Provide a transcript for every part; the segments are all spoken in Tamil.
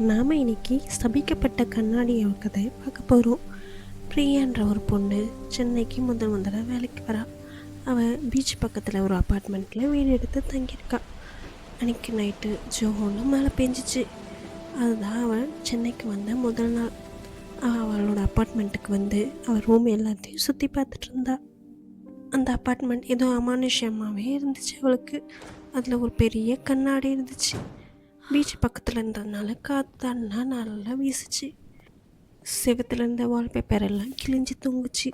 நாம் இன்னைக்கு சபிக்கப்பட்ட கண்ணாடியை கதை பார்க்க போகிறோம். பிரியான்ற ஒரு பொண்ணு சென்னைக்கு முதல்ல வேலைக்கு வரா. அவள் பீச் பக்கத்தில் ஒரு அப்பார்ட்மெண்ட்டில் வீடு எடுத்து தங்கியிருக்கா. அன்றைக்கி நைட்டு ஜோன்னு மழை பெஞ்சிச்சு. அதுதான் அவள் சென்னைக்கு வந்த முதல் நாள். அவளோட அப்பார்ட்மெண்ட்டுக்கு வந்து அவள் ரூம் எல்லாத்தையும் சுற்றி பார்த்துட்டு இருந்தா. அந்த அப்பார்ட்மெண்ட் ஏதோ அமானுஷ்யமாகவே இருந்துச்சு அவளுக்கு. அதில் ஒரு பெரிய கண்ணாடி இருந்துச்சு. பீச் பக்கத்தில் இருந்ததுனால காத்தான்னா நல்லா வீசுச்சு. செவத்தில் இருந்த வால்பேப்பர் எல்லாம் கிழிஞ்சி தொங்குச்சு.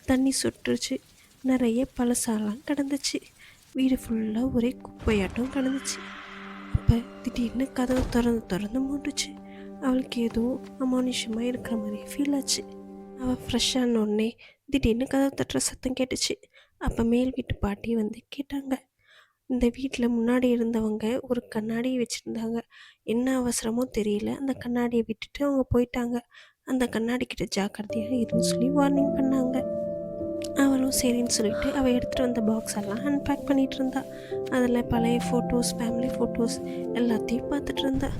தண்ணி சுட்டுருச்சு. நிறைய பழசாலாம் கிடந்துச்சு. வீடு ஃபுல்லாக ஒரே குப்பையாட்டம் கிடந்துச்சு. அப்போ திடீர்னு கதவு திறந்து மூண்டுச்சு. அவளுக்கு ஏதோ அமானுஷ்யமாக இருக்கிற மாதிரி ஃபீல் ஆச்சு. அவள் ஃப்ரெஷ்ஷான உடனே திடீர்னு கதவு தட்டுற சத்தம் கேட்டுச்சு. அப்போ மேல் வீட்டு பாட்டி வந்து கேட்டாங்க. இந்த வீட்டில் முன்னாடி இருந்தவங்க ஒரு கண்ணாடியை வச்சுருந்தாங்க. என்ன அவசரமோ தெரியல, அந்த கண்ணாடியை விட்டுட்டு அவங்க போயிட்டாங்க. அந்த கண்ணாடிக்கிட்ட ஜாக்கிரதையாக இருன்னு சொல்லி வார்னிங் பண்ணாங்க. அவளும் சரின்னு சொல்லிட்டு அவள் எடுத்துகிட்டு வந்த பாக்ஸ் எல்லாம் அன்பேக் பண்ணிகிட்டு இருந்தா. அதில் பழைய ஃபோட்டோஸ், ஃபேமிலி ஃபோட்டோஸ் எல்லாத்தையும் பார்த்துட்டு இருந்தா.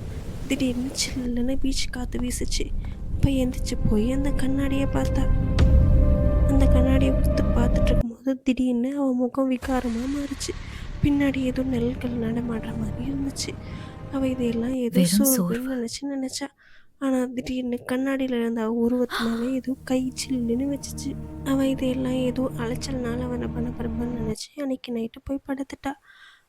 திடீர்னு சில்லுன்னு பீச் காற்று வீசுச்சு. இப்போ எந்திரிச்சு போய் அந்த கண்ணாடியை பார்த்தா. அந்த கண்ணாடியை கொடுத்து பார்த்துட்டு இருக்கும்போது திடீர்னு அவள் முகம் விகாரமாக மாறிச்சு. பின்னாடி ஏதோ நெல்கள் நடமாடுற மாதிரி இருந்துச்சு. அவள் இதையெல்லாம் ஏதோ சோர்வுன்னு நினச்சா. ஆனால் திடீர்னு கண்ணாடியில் இருந்த உருவத்தினாவே ஏதோ கை சில்லுன்னு வச்சிச்சு. அவள் இதையெல்லாம் ஏதோ அலைச்சல்னால அவனை பண்ண பரம்பன்னு நினச்சி அன்னைக்கு நைட்டு போய் படுத்துட்டா.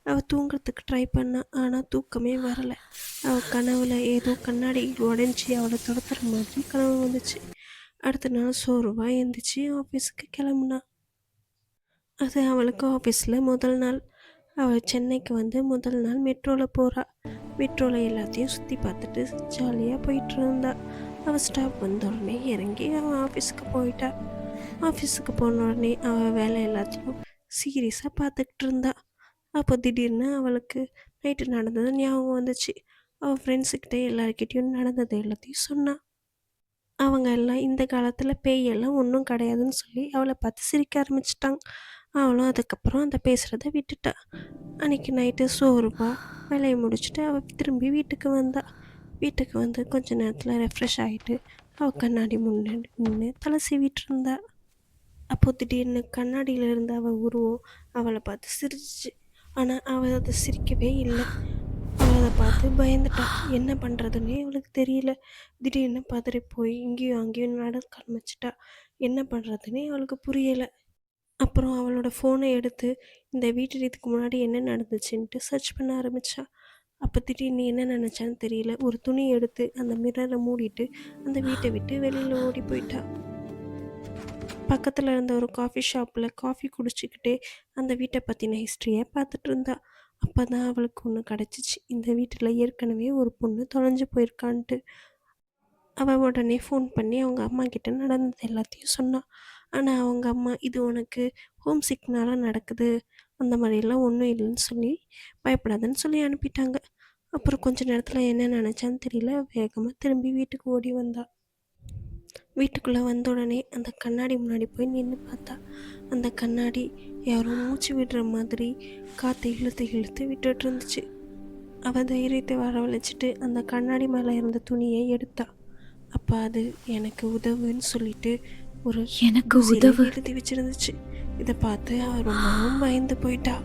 அவள் தூங்குறதுக்கு ட்ரை பண்ணா. ஆனால் தூக்கமே வரலை. அவள் கனவுல ஏதோ கண்ணாடி உடஞ்சி அவளை துரத்துற மாதிரி கனவு வந்துச்சு. அடுத்த நாள் சோர்வாக எழுந்திரிச்சு ஆஃபீஸுக்கு கிளம்புனா. அது அவளுக்கு ஆஃபீஸில் முதல் நாள். அவள் சென்னைக்கு வந்து முதல் நாள் மெட்ரோவில் போகிறா. மெட்ரோவில் எல்லாத்தையும் சுற்றி பார்த்துட்டு ஜாலியாக போயிட்டு இருந்தா. அவள் ஸ்டாப் வந்த உடனே இறங்கி அவள் ஆஃபீஸுக்கு போயிட்டா. ஆஃபீஸுக்கு போன உடனே அவள் வேலை எல்லாத்தையும் சீரியஸாக பார்த்துக்கிட்டு இருந்தா. அப்போ திடீர்னு அவளுக்கு நைட்டு நடந்தது ஞாபகம் வந்துச்சு. அவள் ஃப்ரெண்ட்ஸுக்கிட்ட எல்லாருக்கிட்டையும் நடந்தது எல்லாத்தையும் சொன்னாள். அவங்க எல்லாம் இந்த காலத்தில் பேயெல்லாம் ஒன்றும் கிடையாதுன்னு சொல்லி அவளை பார்த்து சிரிக்க ஆரம்பிச்சிட்டாங்க. அவளும் அதுக்கப்புறம் அந்த பேசுகிறத விட்டுட்டா. அன்றைக்கி நைட்டு சோறுபா வேலையை முடிச்சுட்டு அவள் திரும்பி வீட்டுக்கு வந்தா. வீட்டுக்கு வந்து கொஞ்ச நேரத்தில் ரெஃப்ரெஷ் ஆகிட்டு அவள் கண்ணாடி முன்னாடி நின்று தலை சீவிட்டு இருந்தா. அப்போ திடீர்னு கண்ணாடியில் இருந்த அவள் உருவம் அவளை பார்த்து சிரிச்சிச்சு. ஆனால் அவள் அதை சிரிக்கவே இல்லை. அவள் அதை பார்த்து பயந்துட்டா. என்ன பண்ணுறதுன்னே அவளுக்கு தெரியல. திடீர்னு பதறி போய் இங்கேயும் அங்கேயும் நடக்க ஆரம்பிச்சிட்டா. என்ன பண்ணுறதுன்னே அவளுக்கு புரியலை. அப்புறம் அவளோட ஃபோனை எடுத்து இந்த வீட்டில் இதுக்கு முன்னாடி என்ன நடந்துச்சுன்ட்டு சர்ச் பண்ண ஆரம்பித்தா. அப்போ திடீர்னு என்ன நினச்சான்னு தெரியல, ஒரு துணி எடுத்து அந்த மிரரை மூடிட்டு அந்த வீட்டை விட்டு வெளியில் ஓடி போயிட்டா. பக்கத்தில் இருந்த ஒரு காஃபி ஷாப்பில் காஃபி குடிச்சிக்கிட்டே அந்த வீட்டை பற்றின ஹிஸ்ட்ரியை பார்த்துட்டு இருந்தா. அப்போ தான் அவளுக்கு ஒன்று கிடச்சிச்சு. இந்த வீட்டில் ஏற்கனவே ஒரு பொண்ணு தொலைஞ்சு போயிருக்கான்ட்டு. அவள் உடனே ஃபோன் பண்ணி அவங்க அம்மா கிட்ட நடந்தது எல்லாத்தையும் சொன்னாள். ஆனால் அவங்க அம்மா இது உனக்கு ஹோம் சிக்னால நடக்குது, அந்த மாதிரிலாம் ஒன்றும் இல்லைன்னு சொல்லி பயப்படாதுன்னு சொல்லி அனுப்பிட்டாங்க. அப்புறம் கொஞ்ச நேரத்தில் என்ன நினச்சான்னு தெரியல, வேகமாக திரும்பி வீட்டுக்கு ஓடி வந்தா. வீட்டுக்குள்ளே வந்த உடனே அந்த கண்ணாடி முன்னாடி போய் நின்று பார்த்தா. அந்த கண்ணாடி யாரோ மூச்சு விடுற மாதிரி காற்றை இழுத்து விட்டுட்டு இருந்துச்சு. அவள் தைரியத்தை வரவழைச்சிட்டு அந்த கண்ணாடி மேலே இருந்த துணியை எடுத்தா. அப்போ அது எனக்கு உதவுன்னு சொல்லிட்டு ஒரு எழுதி வச்சிருந்துச்சு. இதை பார்த்து அவள் ரொம்பவும் பயந்து போயிட்டா.